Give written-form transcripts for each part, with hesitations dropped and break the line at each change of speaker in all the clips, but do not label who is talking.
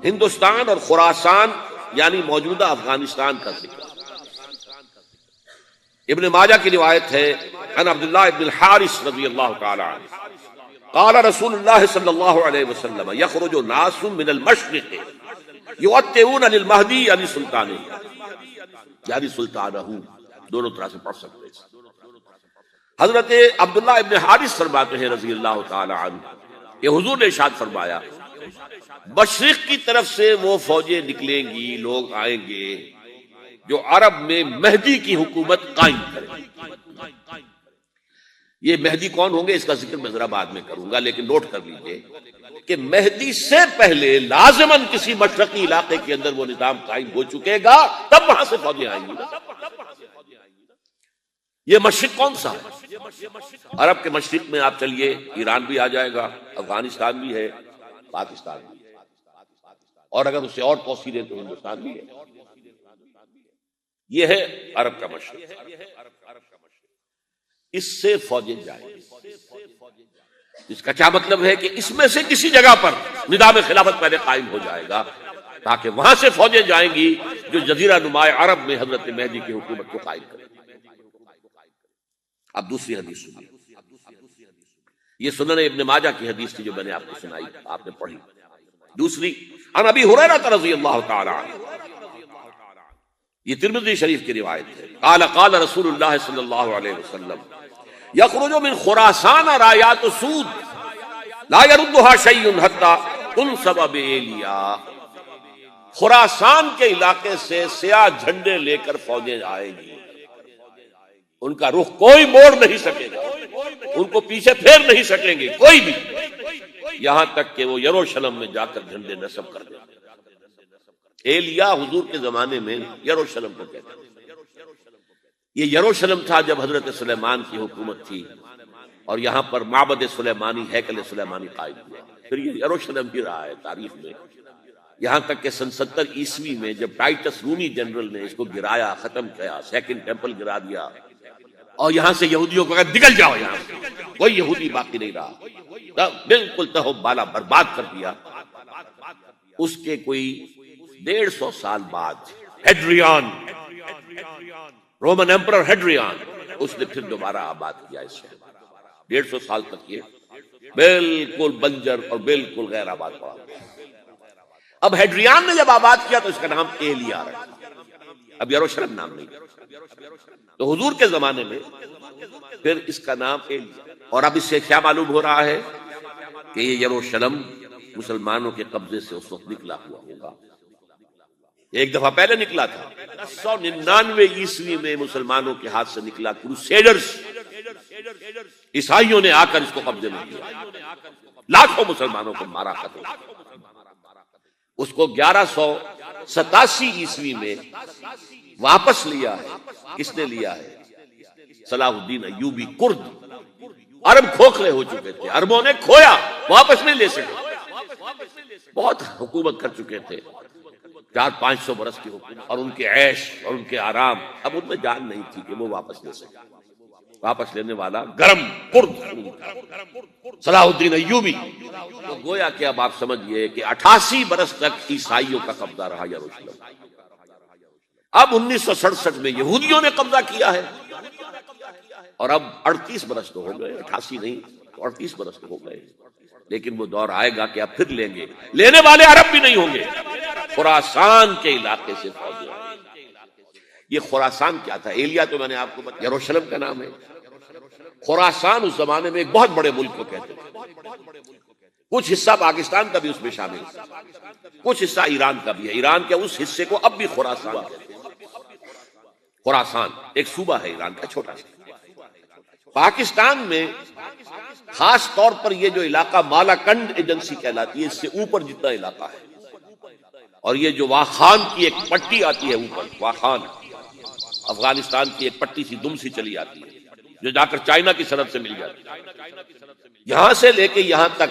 ہندوستان اور خراسان یعنی موجودہ افغانستان کا ذکر۔ ابن ماجہ کی روایت ہے عن عبداللہ ابن الحارث رضی اللہ تعالی عنہ قال رسول اللہ صلی اللہ علیہ وسلم یخرج ناس من المشرق یؤتئون للمہدی یعنی سلطانہ، یعنی سلطانہ، دونوں طرح سے پڑھ سکتے ہیں۔ حضرت عبداللہ ابن حارث فرماتے ہیں رضی اللہ تعالی عنہ کہ حضور نے ارشاد فرمایا مشرق کی طرف سے وہ فوجیں نکلیں گی، لوگ آئیں گے جو عرب میں مہدی کی حکومت قائم کریں گے۔ یہ مہدی کون ہوں گے اس کا ذکر میں ذرا بعد میں کروں گا، لیکن نوٹ کر لیجئے کہ مہدی سے پہلے لازماً کسی مشرقی علاقے کے اندر وہ نظام قائم ہو چکے گا، تب وہاں سے فوجیں آئیں گی۔ یہ مشرق کون سا ہے؟ عرب کے مشرق میں آپ چلیے، ایران بھی آ جائے گا، افغانستان بھی ہے، پاکستان بھی ہے، اور اگر اسے اور توسیع دیں تو ہندوستان بھی ہے۔ یہ ہے عرب کا مشرق۔ اس سے فوجیں جائیں، اس کا کیا مطلب ہے کہ اس میں سے کسی جگہ پر نظام خلافت پہلے قائم ہو جائے گا تاکہ وہاں سے فوجیں جائیں گی جو جزیرہ نما عرب میں حضرت مہدی کی حکومت کو قائم کریں گی۔ اب دوسری حدیث سنیے، یہ سنن ابن ماجہ کی حدیث تھی جو میں نے آپ کو سنائی، آپ نے پڑھی۔ دوسری عن ابی ہریرہ رضی اللہ تعالی عنہ، یہ ترمذی شریف کی روایت ہے، قال قال رسول اللہ صلی اللہ علیہ وسلم یخرج من خراسان رایات سود لا يردها شیء حتی تنصب بایلیا۔ خراسان کے علاقے سے سیاہ جھنڈے لے کر فوجیں آئیں گی، ان کا رخ کوئی موڑ نہیں سکے گا، ان کو پیچھے پھیر نہیں سکیں گے کوئی بھی، یہاں تک کہ وہ یروشلم میں جا کر جھنڈے نصب کر دیں۔ ایلیا حضور کے زمانے میں یروشلم کو کہتے ہیں۔ یہ یروشلم تھا جب حضرت سلیمان کی حکومت تھی، اور یہاں پر معبد سلیمانی، ہیکل سلیمانی قائم ہوا، پھر یہ یروشلم بھی رہا ہے تاریخ میں، یہاں تک کہ سن 70 عیسوی میں جب ٹائٹس رومی جنرل نے اس کو گرایا، ختم کیا، سیکنڈ ٹیمپل گرا دیا، اور یہاں سے یہودیوں کو کہا نکل جاؤ، یہاں سے کوئی یہودی باقی نہیں رہا، بالکل تہو بالا برباد کر دیا۔ اس کے کوئی 150 سال بعد ہیڈریان، رومن ایمپرر ہیڈریان، اس نے پھر دوبارہ آباد کیا اس شہر۔ 150 سال تک یہ بالکل بنجر اور بالکل غیر آباد پڑا۔ اب ہیڈریان نے جب آباد کیا تو اس کا نام ایلیا رکھا، اب یروشلم نام نہیں۔ تو حضور کے زمانے میں پھر اس کا نام ایلیا، اور اب اس سے کیا معلوم ہو رہا ہے کہ یہ یروشلم مسلمانوں کے قبضے سے اس وقت نکلا ہوا ہوگا۔ ایک دفعہ پہلے نکلا تھا، 199 عیسوی میں مسلمانوں کے ہاتھ سے نکلا، کروسیڈرز، عیسائیوں نے آ کر اس کو قبضے میں کیا، لاکھوں مسلمانوں کو مارا ختم۔ اس کو 1187 عیسوی میں واپس لیا ہے۔ کس نے لیا ہے؟ صلاح الدین ایوبی کرد۔ عرب کھوکھلے ہو چکے تھے، عربوں نے کھویا، واپس نہیں لے سکے، بہت حکومت کر چکے تھے، 400-500 برس کی حکومت، اور ان کے عیش اور ان کے آرام، اب ان میں جان نہیں تھی کہ وہ واپس لے سکے۔ واپس لینے والا گرم کرد صلاح الدین ایوبی۔ تو گویا کہ اب آپ سمجھئے کہ 88 برس تک عیسائیوں کا قبضہ رہا یروشلم۔ اب 1967 میں یہودیوں نے قبضہ کیا ہے، اور اب 38 برس تو ہو گئے، 88 نہیں 38 برس تو ہو گئے، لیکن وہ دور آئے گا کہ اب پھر لیں گے، لینے والے عرب بھی نہیں ہوں گے، خراسان کے علاقے سے فوجیں آئیں گے۔ یہ خراسان کیا تھا؟ ایلیا تو میں نے آپ کو بتایا یروشلم کا نام ہے۔ خراسان اس زمانے میں ایک بہت بڑے ملک کو کہتے تھے، کچھ حصہ پاکستان کا بھی اس میں شامل ہے، کچھ حصہ ایران کا بھی ہے، ایران کے اس حصے کو اب بھی خراسان کہتے ہیں۔ خراسان ایک صوبہ ہے ایران کا، چھوٹا سا۔ پاکستان میں خاص طور پر یہ جو علاقہ مالاکنڈ ایجنسی کہلاتی ہے، اس سے اوپر جتنا علاقہ ہے، اور یہ جو واخان کی ایک پٹی آتی ہے اوپر، واخان افغانستان کی ایک پٹی سی دم سی چلی آتی ہے جو جا کر چائنا کی سرحد سے مل جاتی ہے، یہاں سے لے کے یہاں تک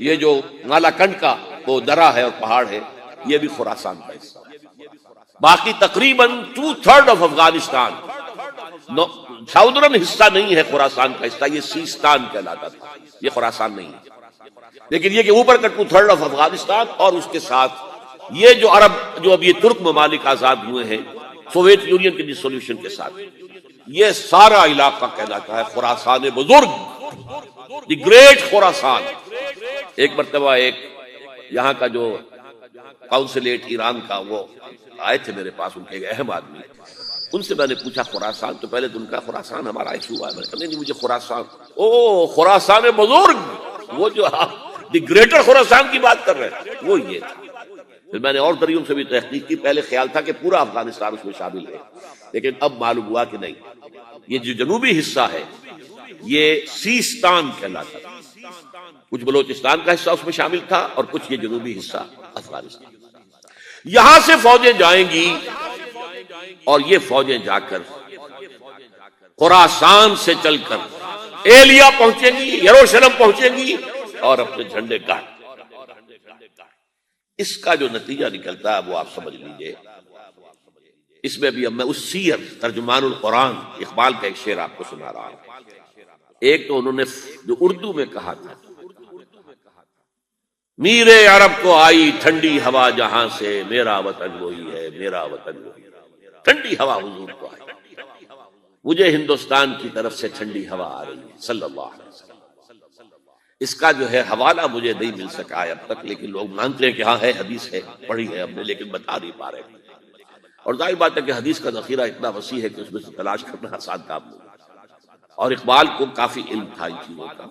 یہ جو مالاکنڈ کا وہ درہ ہے اور پہاڑ ہے، یہ بھی خراسان کا حصہ۔ باقی تقریباً 2/3 آف افغانستان، ساؤدرن حصہ نہیں ہے خراسان کا حصہ، یہ سیستان کہلاتا تھا، یہ خراسان نہیں ہے۔ لیکن یہ کہ اوپر کا 2/3 آف افغانستان اور اس کے ساتھ یہ جو عرب جو اب یہ ترک ممالک آزاد ہوئے ہیں سوویت یونین کے ڈسولوشن کے ساتھ، یہ سارا علاقہ کہلاتا ہے خراسان بزرگ، دی گریٹ خراسان۔ ایک مرتبہ ایک یہاں کا جو کونسلیٹ ایران کا وہ آئے تھے میرے پاس، ان کے ایک اہم آدمی، ان سے میں نے پوچھا خراسان، تو پہلے تو ان کا خراسان ہمارا ایشو ہوا ہے، میں نے کہا نہیں مجھے خراسان، او خراسان بزرگ، وہ جو آپ دی گریٹر خراسان کی بات کر رہے ہیں وہ یہ تھا۔ پھر میں نے اور طریقوں سے بھی تحقیق کی، پہلے خیال تھا کہ پورا افغانستان اس میں شامل ہے، لیکن اب معلوم ہوا کہ نہیں، یہ جو جنوبی حصہ ہے یہ سیستان کہلاتا تھا، کچھ بلوچستان کا حصہ اس میں شامل تھا اور کچھ یہ جنوبی حصہ افغانستان۔ یہاں سے فوجیں جائیں گی اور یہ فوجیں جا کر خراسان سے چل کر ایلیا پہنچیں گی، یروشلم پہنچیں گی اور اپنے جھنڈے گاڑ۔ اس کا جو نتیجہ نکلتا ہے وہ آپ سمجھ لیجئے۔ اس میں بھی اب میں اس سیر ترجمان القرآن اقبال کا ایک شعر آپ کو سنا رہا ہوں۔ ایک تو انہوں نے جو اردو میں کہا تھا، میرے عرب کو آئی ٹھنڈی ہوا جہاں سے، میرا وطن وہی ہے، میرا وطن وہی ہے۔ ٹھنڈی ہوا حضور کو آئی، مجھے ہندوستان کی طرف سے ٹھنڈی ہوا آ رہی ہے صلی اللہ علیہ وسلم۔ اس کا جو ہے حوالہ مجھے نہیں مل سکا ہے اب تک، لیکن لوگ مانتے ہیں کہ ہاں ہے، حدیث ہے، پڑھی ہے ہم نے، لیکن بتا نہیں پا رہے۔ اور ظاہر بات ہے کہ حدیث کا ذخیرہ اتنا وسیع ہے کہ اس میں سے تلاش کرنا آسان کام نہیں، اور اقبال کو کافی علم تھا ان چیزوں کا،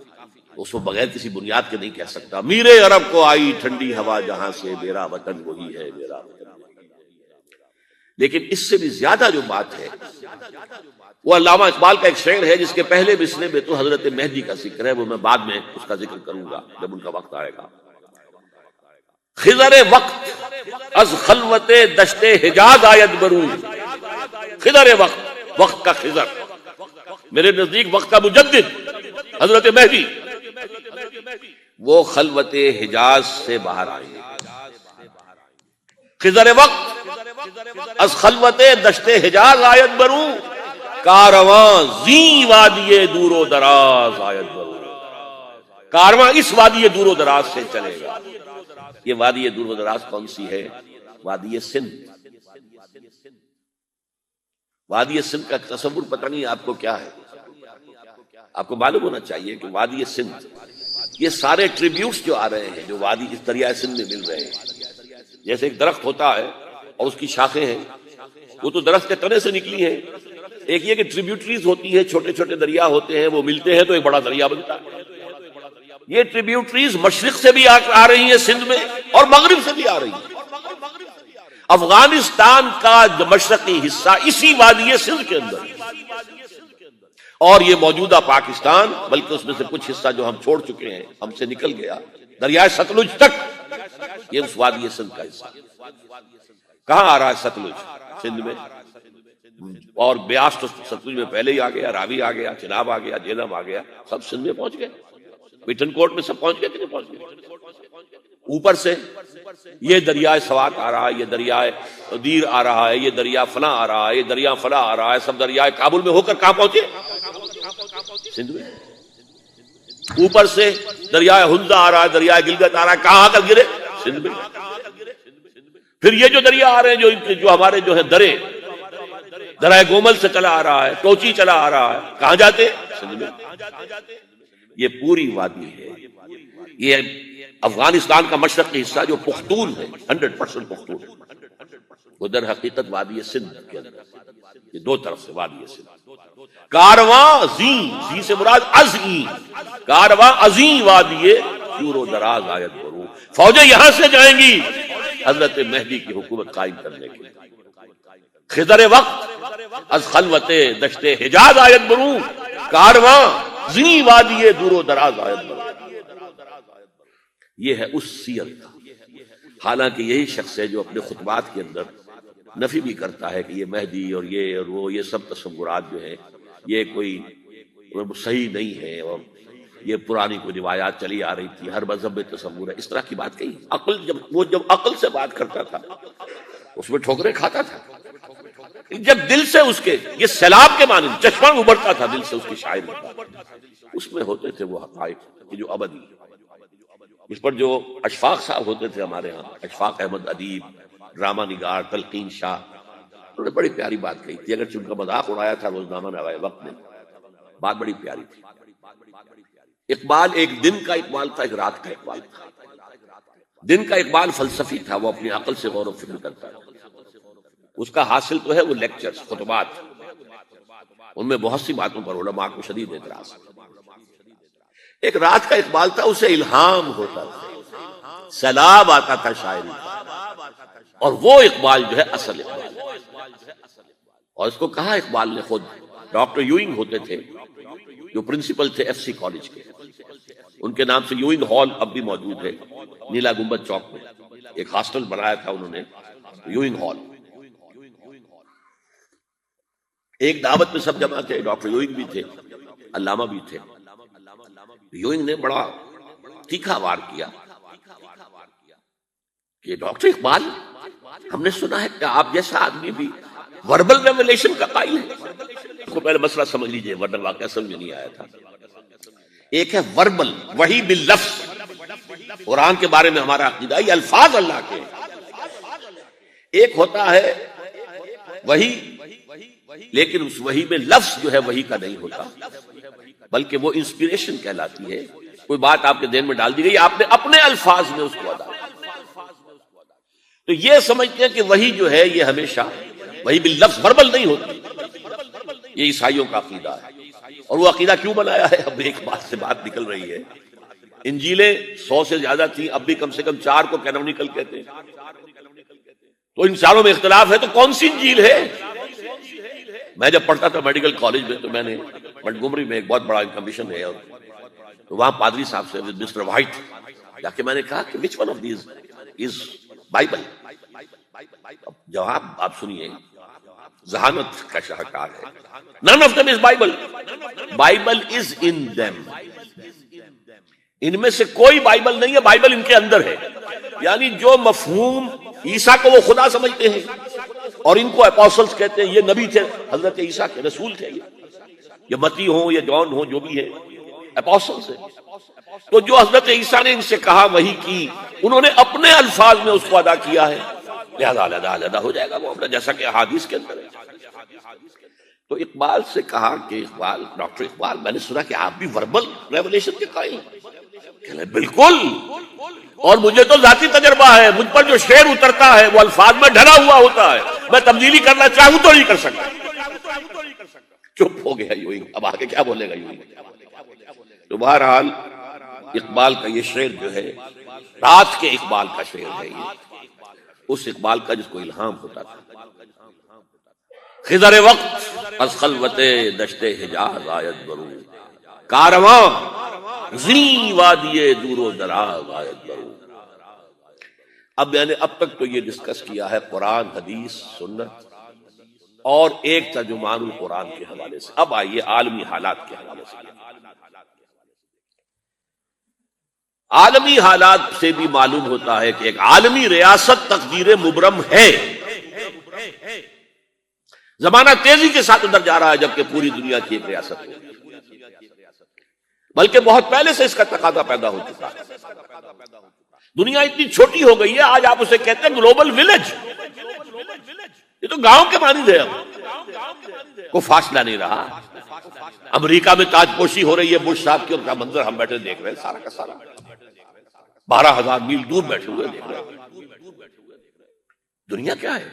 اس کو بغیر کسی بنیاد کے نہیں کہہ سکتا، میرے عرب کو آئی ٹھنڈی ہوا جہاں سے، میرا وطن وہی ہے، میرا وطن۔ لیکن اس سے بھی زیادہ جو بات ہے وہ علامہ اقبال کا ایک شعر ہے جس کے پہلے مصرع میں تو حضرت مہدی کا ذکر ہے، وہ میں بعد میں اس کا ذکر کروں گا جب ان کا وقت آئے گا۔ خضر وقت از خلوت دشت حجاز آید برون، خضر وقت، وقت کا خضر، میرے نزدیک وقت کا مجدد حضرت مہدی، وہ خلوت حجاز سے باہر آئیں گے۔ خضر وقت از خلوت دشت حجاز آید برون، کارواں زی وادی دور و دراز آید برون، کارواں اس وادی دور و دراز سے چلے گا۔ یہ وادی دور و دراز کون سی ہے؟ وادی سندھ۔ وادی سندھ کا تصور پتہ نہیں آپ کو کیا ہے، آپ کو معلوم ہونا چاہیے کہ وادی سندھ، یہ سارے ٹریبیوٹس جو آ رہے ہیں جو وادی اس دریائے سندھ میں مل رہے ہیں، جیسے ایک درخت ہوتا ہے اور اس کی شاخیں ہیں، وہ تو درخت کے تنے سے نکلی ہیں، ایک یہ کہ ٹریبیوٹریز ہوتی ہیں، چھوٹے چھوٹے دریا ہوتے ہیں، وہ ملتے ہیں تو ایک بڑا دریا بنتا ہے۔ یہ ٹریبیوٹریز مشرق سے بھی آ رہی ہیں سندھ میں اور مغرب سے بھی آ رہی ہیں۔ افغانستان کا مشرقی حصہ اسی وادی سندھ کے اندر، اور یہ موجودہ پاکستان، بلکہ اس میں سے کچھ حصہ جو ہم چھوڑ چکے ہیں، ہم سے نکل گیا دریائے ستلج تک، یہ اس وادی سندھ کا حصہ۔ کہاں آ رہا ہے ستلج؟ سندھ میں، اور بیاس تو ستلج میں پہلے ہی آ گیا، راوی آ گیا، چناب آ گیا، جہلم آ گیا، سب سندھ میں پہنچ گئے، پیٹن کوٹ میں سب پہنچ گئے کہ نہیں پہنچ گئے؟ اوپر سے یہ دریائے سوات آ رہا ہے، یہ دریائے دیر آ رہا ہے، یہ دریا فلاں آ رہا ہے، یہ دریا فلاں آ رہا ہے، سب دریائے کابل میں ہو کر کہاں پہنچے؟ سندھ میں۔ اوپر سے دریائے ہنزا آ رہا ہے، دریائے گلگت آ رہا ہے، کہاں آ کر گرے؟ سندھ میں۔ پھر یہ جو دریا آ رہے ہیں جو ہمارے جو ہے درائے گومل سے چلا آ رہا ہے، ٹوچی چلا آ رہا ہے، کہاں جاتے؟ سندھ میں۔ یہ پوری وادی ہے، یہ افغانستان کا مشرقی حصہ جو پختون ہے، 100% پختون، وہ در حقیقت وادی سندھ کے اندر، یہ دو طرف سے وادی سندھ۔ کارواں زی سے مراد ازیں، کارواں ازیں وادی دور و دراز آیت برو، فوجیں یہاں سے جائیں گی حضرت مہدی کی حکومت قائم کرنے کے لیے۔ خضر وقت از خلوت دشت حجاز آیت برو، کارواں زی وادی دور و دراز آیت برو۔ یہ ہے اس سیر کا، حالانکہ یہی شخص ہے جو اپنے خطبات کے اندر نفی بھی کرتا ہے کہ یہ مہدی اور وہ یہ سب تصورات جو ہیں یہ کوئی صحیح نہیں ہے، اور یہ پرانی کوئی روایات چلی آ رہی تھی، ہر مذہب میں تصور ہے، اس طرح کی بات کہی۔ جب عقل سے بات کرتا تھا اس میں ٹھوکریں کھاتا تھا، جب دل سے اس کے یہ سیلاب کے معنی چشمہ ابھرتا تھا دل سے اس کی شاعری، اس میں ہوتے تھے وہ حقائق جو ابدی۔ اس پر جو اشفاق صاحب ہوتے تھے ہمارے ہاں، اشفاق احمد ادیب، ڈرامہ نگار، تلقین شاہ، انہوں نے بڑی پیاری بات کہی تھی، اگرچہ ان کا مذاق اڑایا تھا روزنامہ نوائے وقت میں، بات بڑی پیاری تھی۔ اقبال ایک دن کا اقبال تھا، ایک رات کا اقبال تھا۔ دن کا اقبال فلسفی تھا، وہ اپنی عقل سے غور و فکر کرتا تھا، اس کا حاصل تو ہے وہ لیکچرز، خطبات، ان میں بہت سی باتوں پر علماء کو شدید اعتراض۔ ایک رات کا اقبال تھا، اسے الہام ہوتا تھا، سیلاب آتا تھا شاعری کا، اور وہ اقبال جو ہے اصل اقبال، اور اس کو کہا اقبال نے خود۔ ڈاکٹر یوئنگ ہوتے تھے جو پرنسپل تھے ایف سی کالج کے، ان کے نام سے یوئنگ ہال اب بھی موجود ہے نیلا گنبد چوک میں، ایک ہاسٹل بنایا تھا انہوں نے، یوئنگ ہال۔ ایک دعوت میں سب جمع تھے، ڈاکٹر یوئنگ بھی تھے، علامہ بھی تھے۔ یوئنگ نے بڑا تیکھا وار کیا کہ ڈاکٹر اقبال، ہم نے سنا ہے کہ آپ جیسا آدمی بھی وربل ریولیشن کا قائل ہے۔ کو پہلے مسئلہ سمجھ لیجئے ورنہ واقعہ سمجھ میں نہیں آیا تھا۔ ایک ہے وربل، وحی باللفظ، قرآن کے بارے میں ہمارا عقیدہ یہ الفاظ اللہ کے، ایک ہوتا ہے وحی، لیکن اس وحی میں لفظ جو ہے وحی کا نہیں ہوتا، بلکہ وہ انسپریشن کہلاتی ہے۔ کوئی بات آپ کے ذہن میں ڈال دی گئی، آپ نے اپنے الفاظ میں اس کو ادا کیا۔ تو یہ سمجھتے ہیں کہ وحی جو ہے یہ ہمیشہ وحی باللفظ، وربل نہیں ہوتی، یہ عیسائیوں کا عقیدہ ہے۔ اور وہ عقیدہ کیوں بنایا ہے؟ اب ایک بات سے بات نکل رہی ہے، انجیلیں 100 سے زیادہ تھیں، اب بھی کم سے کم 4 کو کینونیکل کہتے ہیں، تو ان چاروں میں اختلاف ہے، تو کون سی انجیل ہے؟ میں جب پڑھتا تھا میڈیکل کالج میں تو میں نے منٹگومری میں ایک بہت بڑا کمیشن ہے، اور وہاں پادری صاحب سے مسٹر وائٹ جا کے میں نے کہا کہ which one of these is Bible؟ جواب آپ سنیے، ذہانت کا شاہکار ہے، none of them is Bible، Bible is in them، ان میں سے کوئی بائبل نہیں ہے، بائبل ان کے اندر ہے۔ یعنی جو مفہوم عیسیٰ کو وہ خدا سمجھتے ہیں اور ان کو اپوسلز کہتے ہیں، یہ نبی تھے، حضرت عیسیٰ کے رسول تھے، یہ متی ہوں یا جان ہوں جو بھی ہے، اپوسلز ہیں۔ تو جو حضرت عیسیٰ نے ان سے کہا وہی کی، انہوں نے اپنے الفاظ میں اس کو ادا کیا ہے، لہذا علیحدہ ہو جائے گا معاملہ، جیسا کہ احادیث کے اندر ہے۔ تو اقبال سے کہا کہ اقبال، ڈاکٹر اقبال، میں نے سنا کہ آپ بھی وربل ریولیشن کے قائل ہیں۔ کہنے بالکل، اور مجھے تو ذاتی تجربہ ہے، مجھ پر جو شعر اترتا ہے وہ الفاظ میں ڈھلا ہوا ہوتا ہے، میں تبدیلی کرنا چاہوں تو نہیں کر سکتا۔ چپ ہو گیا یوئنگ، اب آگے کیا بولے گا یوئنگ؟ تو بہرحال اقبال کا یہ شعر جو ہے رات کے اقبال کا شعر ہے، یہ اس اقبال کا جس کو الہام ہوتا تھا۔ خضر وقت از خلوت دشت حجاز آیت برو، کارواں زی وادی دور و دراز آیت برو۔ اب میں نے اب تک تو یہ ڈسکس کیا ہے قرآن، حدیث، سنت اور ایک ترجمان القرآن کے حوالے سے۔ اب آئیے عالمی حالات کے حوالے سے۔ عالمی حالات سے بھی معلوم ہوتا ہے کہ ایک عالمی ریاست تقدیر مبرم ہے۔ زمانہ تیزی کے ساتھ ادھر جا رہا ہے، جبکہ پوری دنیا کی ایک ریاست ہے، بلکہ بہت پہلے سے اس کا تقاضا پیدا ہو چکا ہے۔ دنیا اتنی چھوٹی ہو گئی ہے، آج آپ اسے کہتے ہیں گلوبل ولیج، یہ تو گاؤں کے مانند ہے، اب کوئی فاصلہ نہیں رہا۔ امریکہ میں تاج پوشی ہو رہی ہے بش صاحب کی، ان کا منظر ہم بیٹھے دیکھ رہے ہیں، سارا کا سارا 12,000 میل دور بیٹھے ہوئے دیکھ رہے ہیں۔ دنیا کیا ہے؟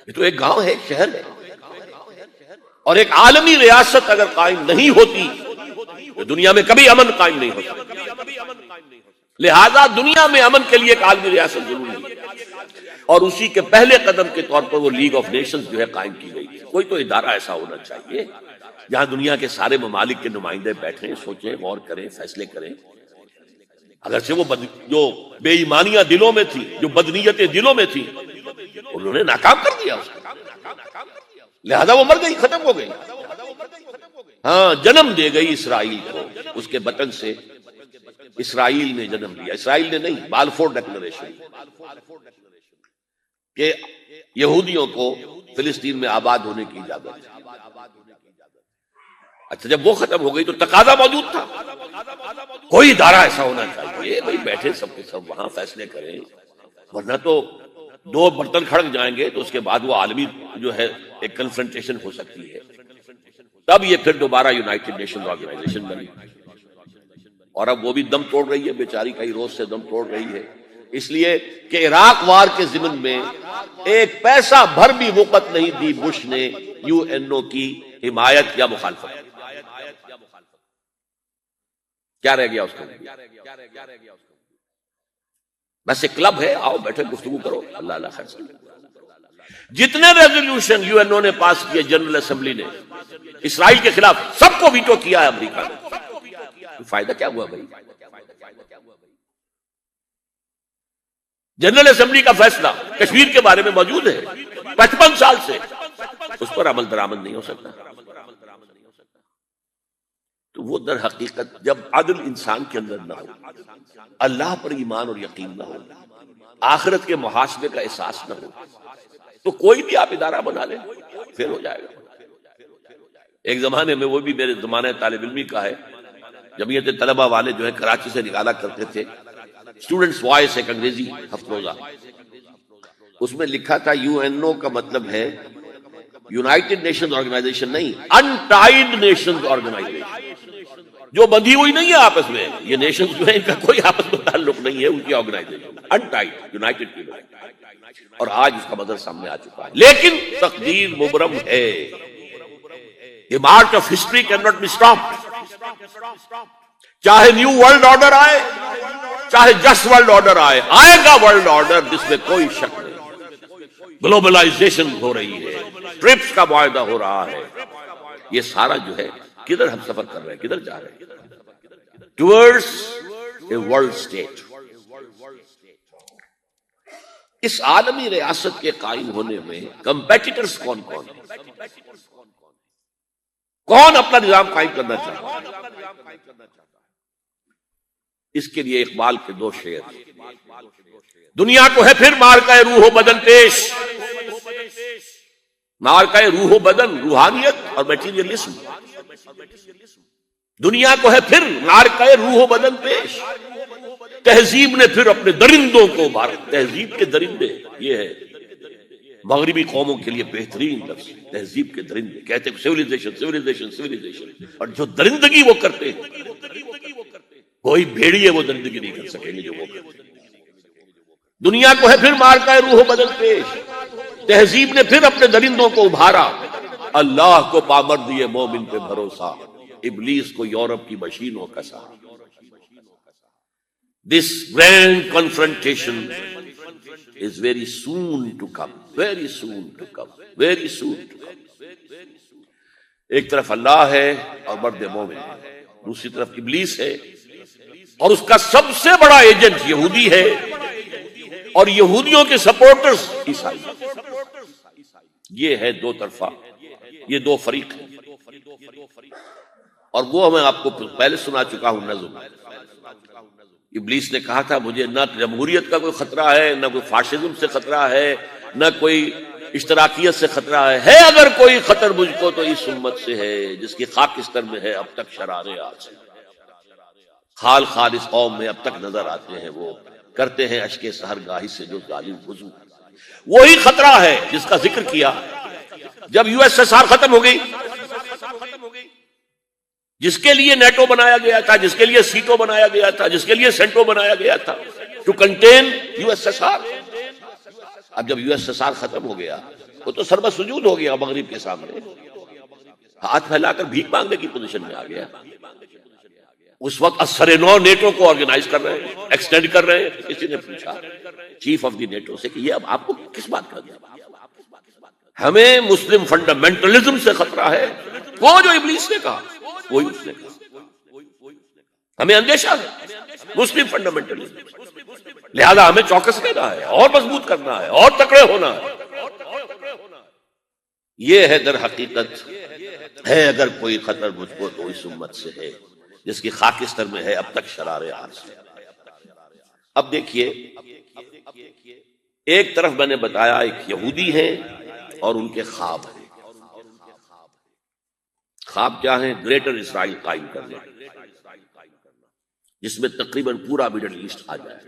یہ تو ایک گاؤں ہے، ایک شہر ہے، اور ایک عالمی ریاست اگر قائم نہیں ہوتی تو دنیا میں کبھی امن قائم نہیں ہوتا۔ لہذا دنیا میں امن کے لیے ایک عالمی ریاست ضروری ہے، اور اسی کے پہلے قدم کے طور پر وہ لیگ آف نیشنز جو ہے قائم کی گئی ہے۔ کوئی تو ادارہ ایسا ہونا چاہیے جہاں دنیا کے سارے ممالک کے نمائندے بیٹھیں، سوچیں، غور کریں، فیصلے کریں۔ اگرچہ وہ جو بے ایمانیاں دلوں میں تھی، جو بدنیتیں دلوں میں تھی، انہوں نے ناکام کر دیا اس کو، لہذا وہ مر گئی، ختم ہو گئی۔ ہاں، جنم دے گئی اسرائیل کو، اس کے بطن سے اسرائیل نے جنم لیا، اسرائیل نے نہیں، بالفور ڈکلریشن، کہ یہودیوں کو فلسطین میں آباد ہونے کی اجازت۔ اچھا، جب وہ ختم ہو گئی تو تقاضا موجود تھا، کوئی ادارہ ایسا ہونا چاہیے بھائی بیٹھے سب کے سب وہاں فیصلے کریں، ورنہ تو دو برتن کھڑک جائیں گے تو اس کے بعد وہ عالمی جو ہے ایک کنفرنٹیشن ہو سکتی ہے. تب یہ پھر دوبارہ یونائٹڈ نیشنز آرگنائزیشن بنی، اور اب وہ بھی دم توڑ رہی ہے بیچاری، کئی روز سے دم توڑ رہی ہے، اس لیے کہ عراق وار کے ضمن میں ایک پیسہ بھر بھی وقت نہیں دی بش نے یو این او کی حمایت یا مخالفت. کیا رہ گیا اس کو؟ بس ایک کلب ہے، آؤ بیٹھے گفتگو کرو، اللہ اللہ خیر سے. جتنے ریزولوشن یو این او نے پاس کیے جنرل اسمبلی نے اسرائیل کے خلاف، سب کو ویٹو کیا ہے امریکہ نے. فائدہ کیا ہوا بھائی؟ جنرل اسمبلی کا فیصلہ کشمیر کے بارے میں موجود ہے 55 سال سے، اس پر عمل درآمد نہیں ہو سکتا. تو وہ در حقیقت جب عدل انسان کے اندر نہ ہو، اللہ پر ایمان اور یقین نہ ہو، آخرت کے محاسبے کا احساس نہ ہو، تو کوئی بھی آپ ادارہ بنا لیں پھر ہو جائے گا. ایک زمانے میں، وہ بھی میرے زمانے طالب علمی کا ہے، جمعیت طلبہ والے جو ہے کراچی سے نکالا کرتے تھے اسٹوڈنٹس وائس، ایک انگریزی ہفت روزہ، اس میں لکھا تھا یو این او کا مطلب ہے یونائٹڈ نیشنز آرگنائزیشن نہیں، انٹائڈ نیشنز آرگنائزیشن، جو بندھی ہوئی نہیں ہے آپس میں. یہ نیشنز جو ہے ان کا کوئی آپس میں تعلق نہیں ہے، ان کی آرگنائزیشن انٹائڈ، یونائٹڈ کی. اور آج اس کا مظہر سامنے آ چکا ہے، لیکن تقدیر مبرم ہے. The march of history cannot be stopped. چاہے نیو ورلڈ آرڈر آئے، چاہے جسٹ ورلڈ آرڈر آئے گا ورلڈ آرڈر، جس میں کوئی شک نہیں. گلوبلائزیشن ہو رہی ہے، ٹرپس کا معاہدہ ہو رہا ہے، یہ سارا جو ہے کدھر ہم سفر کر رہے ہیں، کدھر جا رہے ہیں؟ Towards a world state. اس عالمی ریاست کے قائم ہونے میں کمپیٹیٹرز کون کون ہیں؟ کون اپنا نظام قائم کرنا چاہتا ہے؟ اس کے لیے اقبال کے دو شعر. دنیا کو ہے پھر مارکہ روح و بدن پیش، مارکہ روح و بدن، روحانیت اور میٹیریلزم. دنیا کو ہے پھر مارکہ روح و بدن پیش، تہذیب نے پھر اپنے درندوں کو مارا. تہذیب کے درندے، یہ ہے مغربی قوموں کے لیے بہترین لفظ، تہذیب کے درندے. کہتے ہیں سیویلائزیشن سیویلائزیشن سیویلائزیشن، اور جو درندگی وہ کرتے ہیں کوئی بھیڑیے وہ درندگی نہیں کر سکیں گے جو وہ کرتے ہیں. دنیا کو ہے پھر مارکہ روح و بدن پیش، تہذیب نے پھر اپنے درندوں کو ابھارا. اللہ کو پامر دیے مومن پہ بھروسہ، ابلیس کو یورپ کی مشینوں کا سہارا. This grand confrontation is very soon to come, very soon to come, very soon to come. ایک طرف اللہ ہے اور مرد مومن ہے، دوسری طرف ابلیس ہے اور اس کا سب سے بڑا ایجنٹ یہودی ہے، اور یہودیوں کے سپورٹرز عیسائی. یہ ہے دو طرفہ، یہ دو فریق ہیں. اور وہ میں آپ کو پہلے سنا چکا ہوں نظم. ابلیس نے کہا تھا مجھے نہ جمہوریت کا کوئی خطرہ ہے، نہ کوئی فاشزم سے خطرہ ہے، نہ کوئی اشتراکیت سے خطرہ ہے اگر کوئی خطر مجھ کو تو اس امت سے ہے جس کی خاکستر میں ہے اب تک شرارے آج. خال خال اس قوم میں اب تک نظر آتے ہیں، وہ کرتے ہیں اشک سحر گاہی سے جو ظالم وضو. وہی خطرہ ہے جس کا ذکر کیا جب یو ایس ایس آر ختم ہو گئی، جس کے لیے نیٹو بنایا گیا تھا، جس کے لیے سیٹو بنایا گیا تھا، جس کے لیے سینٹو بنایا گیا تھا to contain U S S R. اب جب یو ایس ایس آر ختم ہو گیا وہ تو سربت سجود ہو گیا مغرب کے سامنے، ہاتھ پھیلا کر بھیک مانگنے کی پوزیشن میں آ گیا. اس وقت اثر نو نیٹو کو آرگنائز کر رہے ہیں، ایکسٹینڈ کر رہے ہیں. کسی نے پوچھا چیف آف دی نیٹو سے کہ یہ اب آپ کو کس بات کا دیا؟ ہمیں مسلم فنڈامنٹلزم سے خطرہ ہے. وہ جو ابلیس نے کہا وہی اس نے کہا. ہمیں اندیشہ ہے مسلم فنڈامنٹلزم، لہذا ہمیں چوکس رہنا ہے اور مضبوط کرنا ہے اور تکڑے ہونا ہے. یہ ہے در حقیقت ہے اگر کوئی خطر مجھ کو تو اس امت سے ہے جس کی خاکستر میں ہے اب تک شرار آج. اب دیکھیے ایک طرف میں نے بتایا ایک یہودی ہیں اور ان کے خواب ہیں. خواب کیا ہیں؟ گریٹر اسرائیل قائم کرنا. جس میں تقریباً پورا مڈل ایسٹ آ جائے.